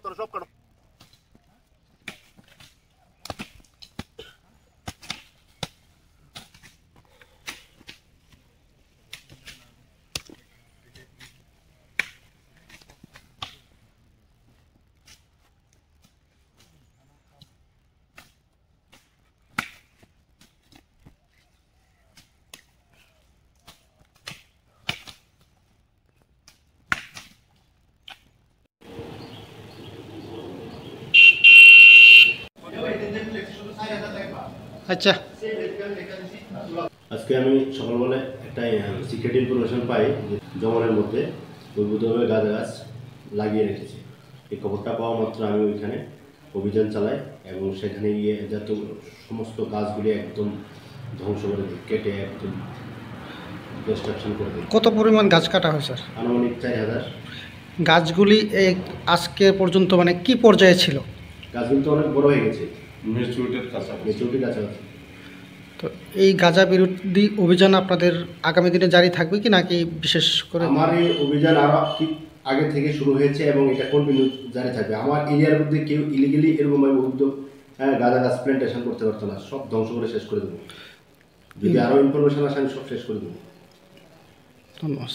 তোর সব কাটো আচ্ছা, আজকে আমি সকালবেলা একটা সিক্রেট ইনফরমেশন পাই যে জঙ্গলের মধ্যে অদ্ভুতভাবে গাঁদা গাছ লাগিয়ে রেখেছে। এই খবরটা পাওয়া মাত্র আমি ওইখানে অভিযান চালাই এবং সেখানে গিয়ে যত সমস্ত গাছগুলি একদম ধ্বংস করে দিই, কেটে একদম ডিস্ট্রাকশন করে দিই। কত পরিমাণ গাছ কাটা হয় স্যার? আনুমানিক 4000। গাছগুলি আজকে পর্যন্ত মানে কি পর্যায়ে ছিল? গাছগুলি তো অনেক বড় হয়ে গেছে, মেচুরিটির কাছাকাছি। মেচুরিটি কাছাকাছি। তো এই গাঁজা বিরোধী অভিযান আপনাদের আগামী দিনে জারি থাকবে কি নাকি বিশেষ করে? আমার এই অভিযান আরও ঠিক আগে থেকে শুরু হয়েছে এবং এটা কন্টিনিউ জারি থাকবে। আমার এরিয়ার মধ্যে কেউ ইলিগেলি এরকমভাবে উদ্যোগ গাঁদা গাছ প্ল্যান্টেশন করতে পারতো না, সব ধ্বংস করে শেষ করে দেবো। যদি আরও ইনফরমেশন আসে আমি সব শেষ করে দেবো। ধন্যবাদ।